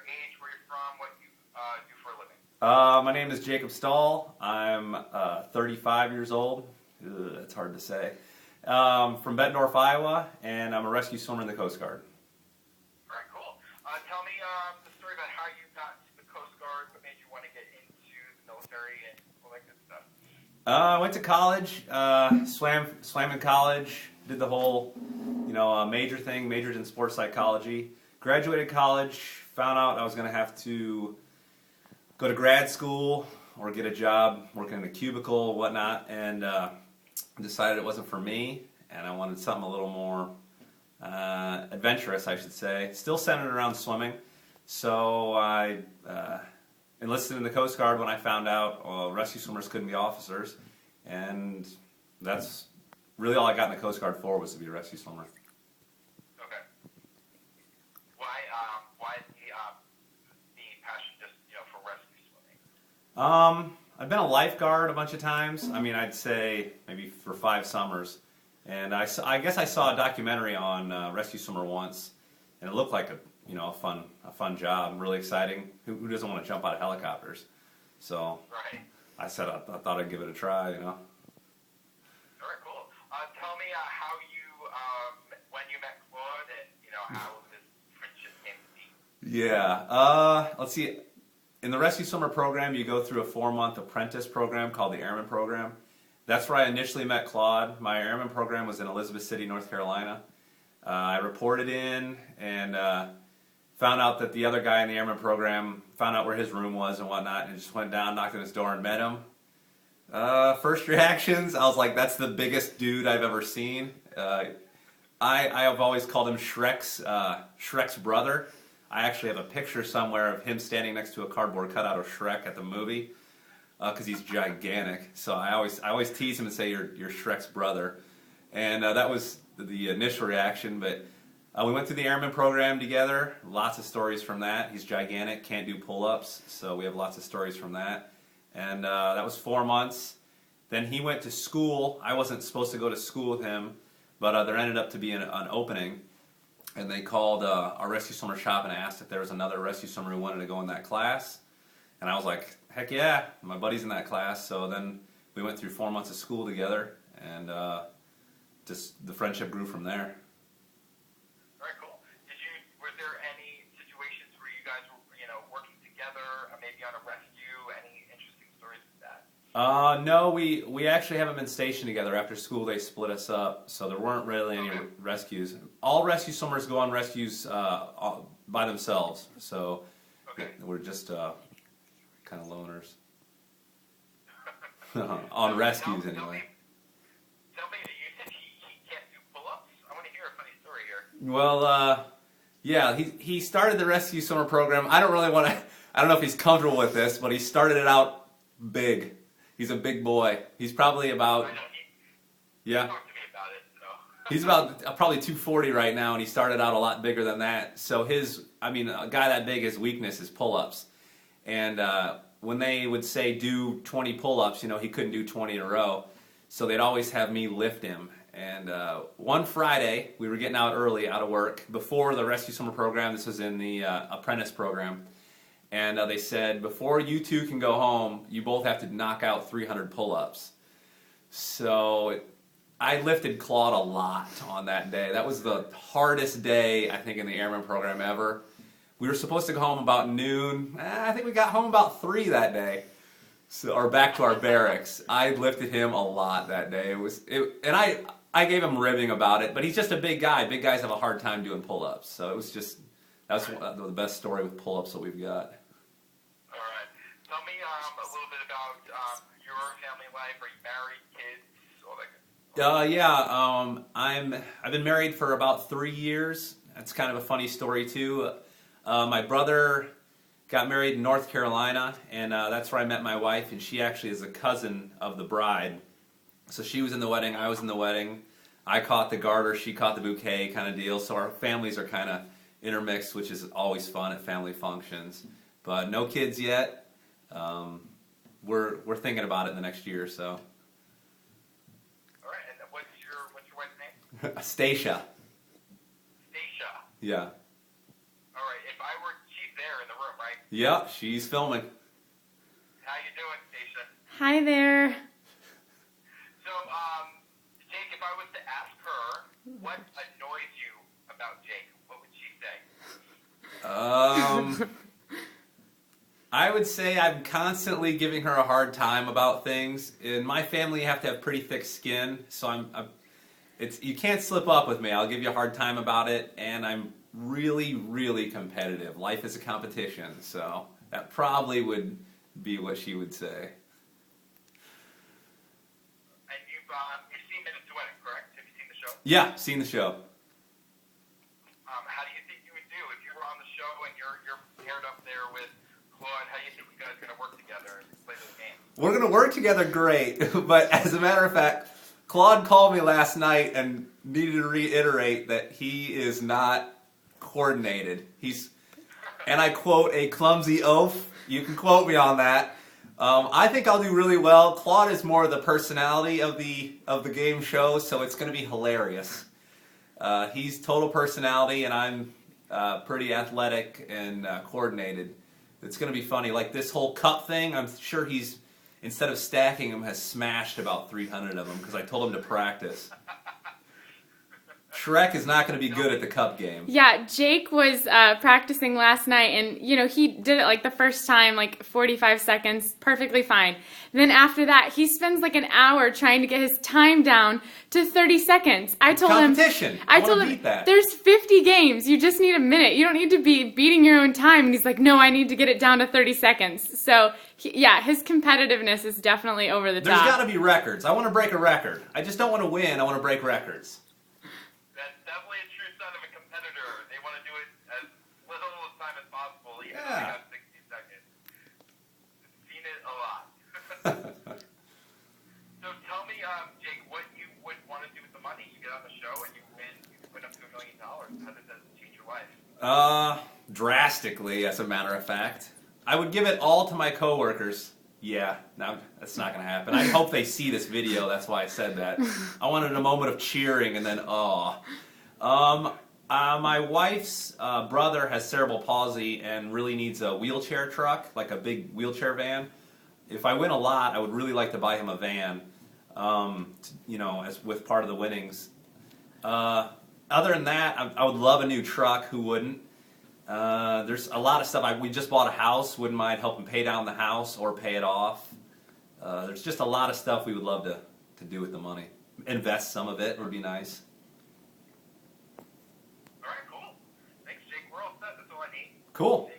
age, where you're from, what you do for a living. My name is Jacob Stahl. I'm 35 years old. Ugh, that's hard to say. From Bettendorf, Iowa, and I'm a rescue swimmer in the Coast Guard. All right, cool. Tell me the story about how you got to the Coast Guard, what made you want to get into the military, and all that good stuff. I went to college, swam in college, did the whole, major thing, majored in sports psychology. Graduated college, found out I was going to have to go to grad school or get a job working in a cubicle, whatnot, and decided it wasn't for me, and I wanted something a little more adventurous, I should say. Still centered around swimming, so I enlisted in the Coast Guard when I found out rescue swimmers couldn't be officers, and that's really all I got in the Coast Guard for, was to be a rescue swimmer. Okay. Why the passion just for rescue swimming? I've been a lifeguard a bunch of times. I mean, I'd say maybe for 5 summers. And I guess I saw a documentary on rescue swimmer once, and it looked like a fun job, really exciting. Who doesn't want to jump out of helicopters? So Right. I said I thought I'd give it a try. All right, cool. Tell me how you when you met Claude, and how this friendship came to be. Yeah. Let's see. In the rescue swimmer program, you go through a 4-month apprentice program called the Airman Program. That's where I initially met Claude. My Airman program was in Elizabeth City, North Carolina. I reported in and found out that the other guy in the Airman program found out where his room was and whatnot, and just went down, knocked on his door, and met him. First reactions, I was like, that's the biggest dude I've ever seen. I have always called him Shrek's brother. I actually have a picture somewhere of him standing next to a cardboard cutout of Shrek at the movie, because he's gigantic. So I always tease him and say, you're Shrek's brother. And that was the initial reaction, but we went through the Airman program together. Lots of stories from that. He's gigantic, can't do pull-ups, so we have lots of stories from that. And that was 4 months. Then he went to school. I wasn't supposed to go to school with him, but there ended up to be an opening. And they called our rescue swimmer shop and asked if there was another rescue swimmer who wanted to go in that class. And I was like, heck yeah, my buddy's in that class. So then we went through 4 months of school together, and just the friendship grew from there. All right, cool. Was there any situations where you guys were, working together, maybe on a rescue? Any interesting stories with that? No, we actually haven't been stationed together. After school, they split us up, so there weren't really any rescues. All rescue swimmers go on rescues by themselves, so we're just kind of loners. On rescues, anyway. Tell me, you said he can't do pull-ups? I want to hear a funny story here. Well, yeah, he started the rescue swimmer program. I don't know if he's comfortable with this, but he started it out big. He's a big boy. He's probably about, I know yeah. Talk to me about it, so. He's about probably 240 right now, and he started out a lot bigger than that. So a guy that big, his weakness is pull-ups. And when they would say do 20 pull-ups, he couldn't do 20 in a row. So they'd always have me lift him. And one Friday, we were getting out early, out of work, before the rescue swimmer program. This was in the apprentice program. And they said, before you two can go home, you both have to knock out 300 pull-ups. So I lifted Claude a lot on that day. That was the hardest day, I think, in the Airman program ever. We were supposed to go home about noon. I think we got home about 3 that day. Or back to our barracks. I lifted him a lot that day. And I gave him ribbing about it, but he's just a big guy. Big guys have a hard time doing pull-ups. So that's the best story with pull-ups that we've got. All right. Tell me a little bit about your family life. Are you married, kids, all that good stuff? Yeah, I've been married for about 3 years. That's kind of a funny story too. My brother got married in North Carolina, and that's where I met my wife, and she actually is a cousin of the bride. So she was in the wedding, I was in the wedding. I caught the garter, she caught the bouquet kind of deal. So our families are kind of intermixed, which is always fun at family functions. But no kids yet. We're thinking about it in the next year or so. All right. And what's your wife's name? Stacia. Stacia. Yeah. All right. If I were, she's there in the room. Yeah, she's filming. How you doing, Stacia? Hi there. So, Jake, if I was to ask her what annoys you about Jake, what would she say? I would say I'm constantly giving her a hard time about things. In my family, you have to have pretty thick skin, so you can't slip up with me. I'll give you a hard time about it, and I'm really, really competitive. Life is a competition, so that probably would be what she would say. And you've seen Minutes to Win It, correct? Have you seen the show? Yeah, seen the show. How do you think you would do if you were on the show and you're paired up there with Claude? How do you think you guys are going to work together and play this game? We're going to work together great, but as a matter of fact, Claude called me last night and needed to reiterate that he is not coordinated. And I quote, a clumsy oaf. You can quote me on that. I think I'll do really well. Claude is more the personality of the game show, so it's going to be hilarious. He's total personality, and I'm pretty athletic and coordinated. It's going to be funny. Like this whole cup thing, I'm sure he's, instead of stacking them, has smashed about 300 of them because I told him to practice. Shrek is not going to be good at the cup game. Yeah, Jake was practicing last night, and he did it like the first time, like 45 seconds, perfectly fine. Then after that, he spends like an hour trying to get his time down to 30 seconds. I told him, beat that. There's 50 games. You just need a minute. You don't need to be beating your own time. And he's like, no, I need to get it down to 30 seconds. So his competitiveness is definitely over the top. There's got to be records. I want to break a record. I just don't want to win. I want to break records. That's definitely a true sign of a competitor. They want to do it as little time as possible, even though they have 60 seconds. I've seen it a lot. So tell me, Jake, what you would want to do with the money. You get on the show and you win up to $1 million. How does that change your life? Drastically, as a matter of fact. I would give it all to my coworkers. Yeah, no, that's not going to happen. I hope they see this video. That's why I said that. I wanted a moment of cheering and then my wife's brother has cerebral palsy and really needs a wheelchair truck, like a big wheelchair van. If I win a lot, I would really like to buy him a van, as with part of the winnings. Other than that, I would love a new truck. Who wouldn't? There's a lot of stuff. We just bought a house. Wouldn't mind helping pay down the house or pay it off. There's just a lot of stuff we would love to do with the money. Invest some of it would be nice. All right, cool. Thanks, Jake. We're all set. That's all I need. Cool.